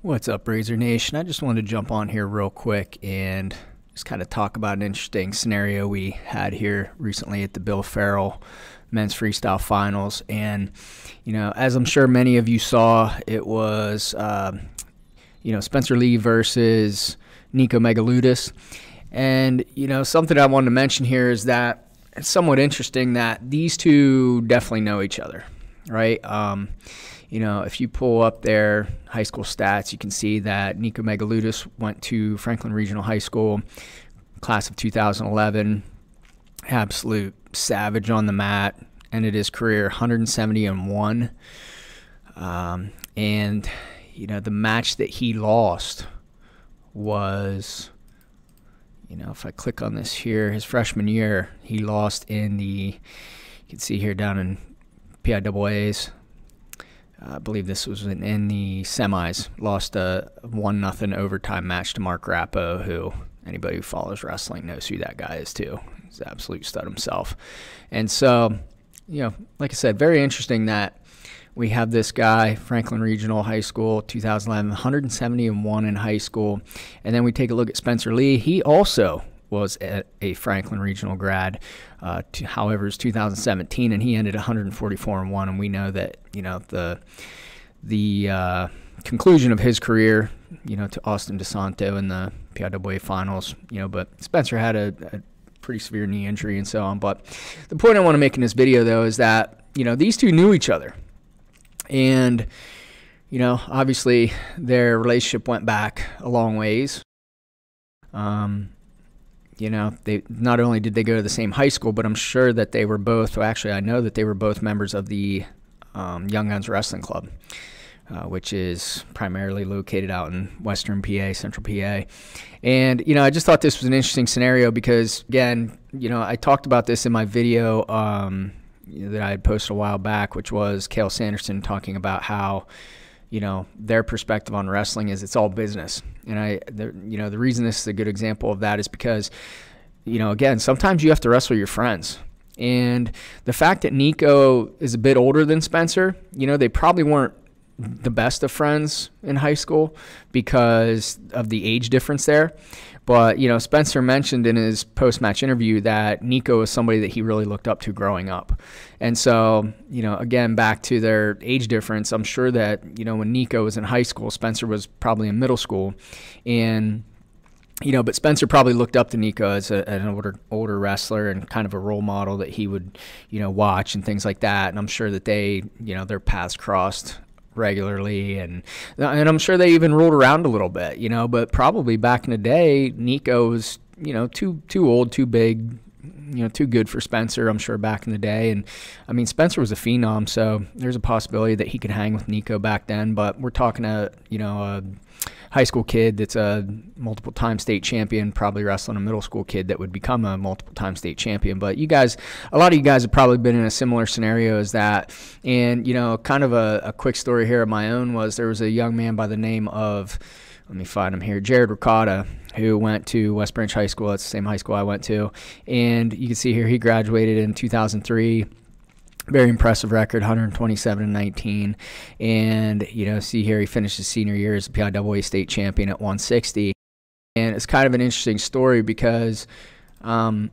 What's up, Razor Nation? I just wanted to jump on here real quick and just kind of talk about an interesting scenario we had here recently at the Bill Farrell Men's Freestyle Finals. And, as I'm sure many of you saw, it was, Spencer Lee versus Nico Megaludis. And, something I wanted to mention here is that it's somewhat interesting that these two definitely know each other, right? If you pull up their high school stats, you can see that Nico Megaludis went to Franklin Regional High School, class of 2011, absolute savage on the mat, ended his career 170-1. The match that he lost was, if I click on this here, his freshman year, he lost in you can see here down in PIAAs. I believe this was in the semis. Lost a 1-0 overtime match to Mark Rappo, who anybody who follows wrestling knows who that guy is too. He's an absolute stud himself. And so, like I said, very interesting that we have this guy, Franklin Regional High School, 2011, 170-1 in high school. And then we take a look at Spencer Lee. He also was a Franklin Regional grad, however, it's 2017, and he ended 144-1. And we know that the conclusion of his career, to Austin DeSanto in the PIAA finals, but Spencer had a pretty severe knee injury and so on. But the point I want to make in this video, though, is that these two knew each other, and obviously their relationship went back a long ways. They not only did they go to the same high school, but I'm sure that they were both, well, actually I know that they were both members of the Young Guns Wrestling Club, which is primarily located out in Western PA, Central PA. And, I just thought this was an interesting scenario because, again, I talked about this in my video that I had posted a while back, which was Cale Sanderson talking about how, their perspective on wrestling is it's all business. And the reason this is a good example of that is because, again, sometimes you have to wrestle your friends. And the fact that Nico is a bit older than Spencer, they probably weren't the best of friends in high school because of the age difference there. But, Spencer mentioned in his post-match interview that Nico was somebody that he really looked up to growing up. And so, again, back to their age difference, I'm sure that, when Nico was in high school, Spencer was probably in middle school. And, but Spencer probably looked up to Nico as an older wrestler and kind of a role model that he would, watch and things like that. And I'm sure that they, their paths crossed regularly, and I'm sure they even rolled around a little bit, but probably back in the day, Nico was, too old, too big, too good for Spencer, I'm sure, back in the day. And I mean, Spencer was a phenom, so there's a possibility that he could hang with Nico back then, but we're talking a high school kid that's a multiple-time state champion, probably wrestling a middle school kid that would become a multiple-time state champion. But a lot of you guys have probably been in a similar scenario as that. And, kind of a quick story here of my own was there was a young man by the name of, let me find him here, Jared Ricotta, who went to West Branch High School. That's the same high school I went to. And you can see here he graduated in 2003. Very impressive record, 127-19. And, see here he finished his senior year as a PIAA state champion at 160. And it's kind of an interesting story because, when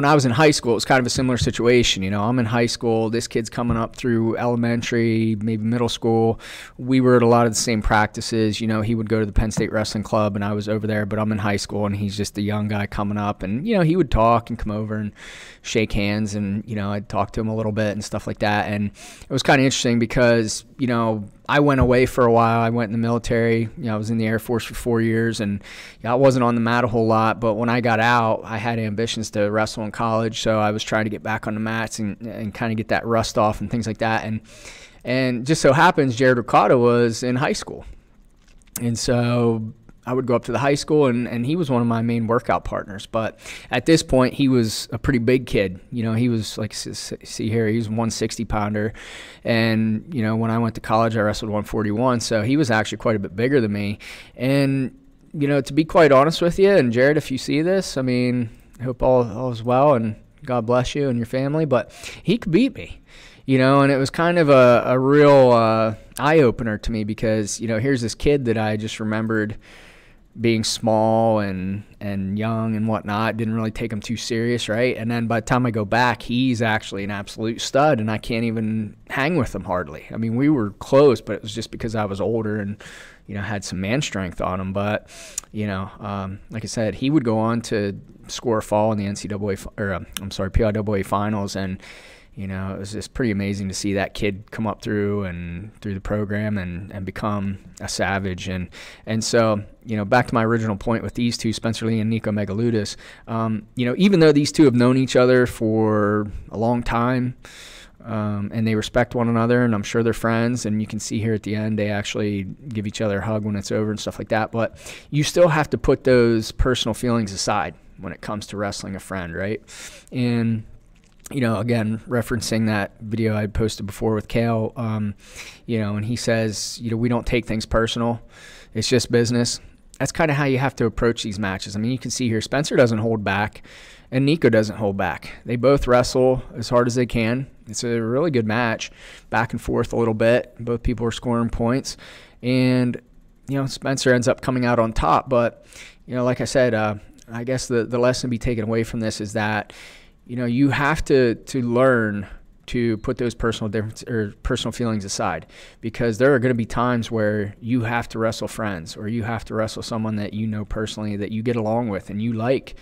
I was in high school, it was kind of a similar situation. I'm in high school. This kid's coming up through elementary, maybe middle school. We were at a lot of the same practices. He would go to the Penn State Wrestling Club, and I was over there. But I'm in high school, and he's just a young guy coming up. And, he would talk and come over and shake hands. And, I'd talk to him a little bit and stuff like that. And it was kind of interesting because, I went away for a while. I went in the military. I was in the Air Force for 4 years, and I wasn't on the mat a whole lot. But when I got out, I had ambitions to wrestle in college, so I was trying to get back on the mats and kind of get that rust off and things like that. And just so happens, Jared Ricotta was in high school, and so I would go up to the high school, and he was one of my main workout partners. But at this point, he was a pretty big kid. He was, like, see here, he was a 160-pounder. And, when I went to college, I wrestled 141. So he was actually quite a bit bigger than me. And, to be quite honest with you, and Jared, if you see this, I mean, I hope all is well, and God bless you and your family. But he could beat me. And it was kind of a real eye-opener to me because, here's this kid that I just remembered being small and young and whatnot, didn't really take him too serious, right? And then by the time I go back, he's actually an absolute stud, and I can't even hang with him hardly. I mean, we were close, but it was just because I was older and, had some man strength on him. But, like I said, he would go on to score a fall in the PIAA finals, and it was just pretty amazing to see that kid come up through the program and become a savage. And so, back to my original point with these two, Spencer Lee and Nico Megaludis, even though these two have known each other for a long time, and they respect one another, and I'm sure they're friends, and you can see here at the end they actually give each other a hug when it's over and stuff like that, but you still have to put those personal feelings aside when it comes to wrestling a friend, right? And again, referencing that video I posted before with Kale, and he says, we don't take things personal. It's just business. That's kind of how you have to approach these matches. I mean, you can see here, Spencer doesn't hold back, and Nico doesn't hold back. They both wrestle as hard as they can. It's a really good match, back and forth a little bit. Both people are scoring points, and, Spencer ends up coming out on top. But, like I said, I guess the lesson to be taken away from this is that, you have to learn to put those personal feelings aside, because there are going to be times where you have to wrestle friends, or you have to wrestle someone that personally, that you get along with and you like,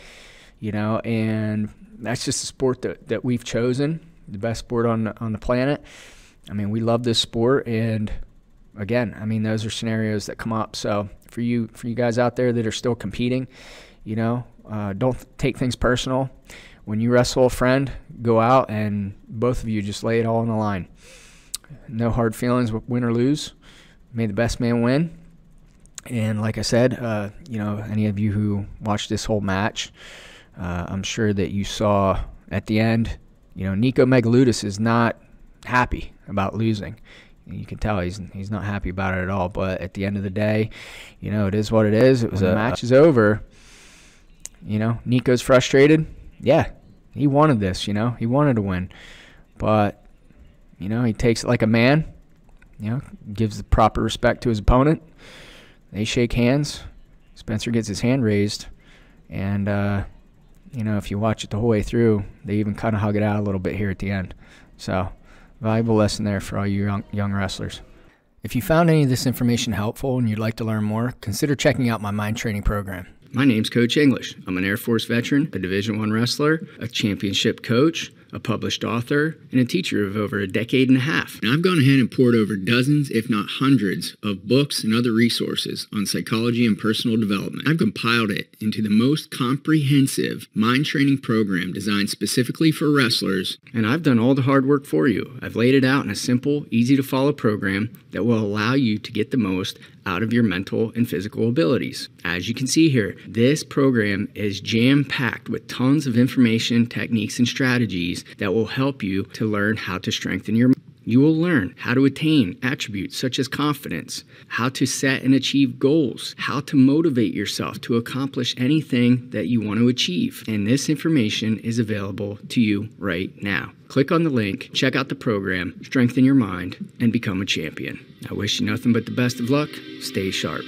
and that's just a sport that we've chosen, the best sport on the planet. I mean, we love this sport, and again, I mean, those are scenarios that come up. So for you guys out there that are still competing, don't take things personal. When you wrestle a friend, go out and both of you just lay it all on the line. No hard feelings, win or lose. May the best man win. And like I said, any of you who watched this whole match, I'm sure that you saw at the end, Nico Megaludis is not happy about losing. You can tell he's not happy about it at all. But at the end of the day, it is what it is. It was the match is over. Nico's frustrated. Yeah, he wanted this, he wanted to win. But, he takes it like a man, gives the proper respect to his opponent. They shake hands. Spencer gets his hand raised. And, if you watch it the whole way through, they even kind of hug it out a little bit here at the end. So, valuable lesson there for all you young wrestlers. If you found any of this information helpful and you'd like to learn more, consider checking out my mind training program. My name's Coach English. I'm an Air Force veteran, a Division I wrestler, a championship coach, a published author, and a teacher of over a decade and a half. And I've gone ahead and poured over dozens, if not hundreds, of books and other resources on psychology and personal development. I've compiled it into the most comprehensive mind training program designed specifically for wrestlers, and I've done all the hard work for you. I've laid it out in a simple, easy-to-follow program that will allow you to get the most out of your mental and physical abilities. As you can see here, this program is jam-packed with tons of information, techniques, and strategies that will help you to learn how to strengthen your mind. You will learn how to attain attributes such as confidence, how to set and achieve goals, how to motivate yourself to accomplish anything that you want to achieve. And this information is available to you right now. Click on the link, check out the program, strengthen your mind, and become a champion. I wish you nothing but the best of luck. Stay sharp.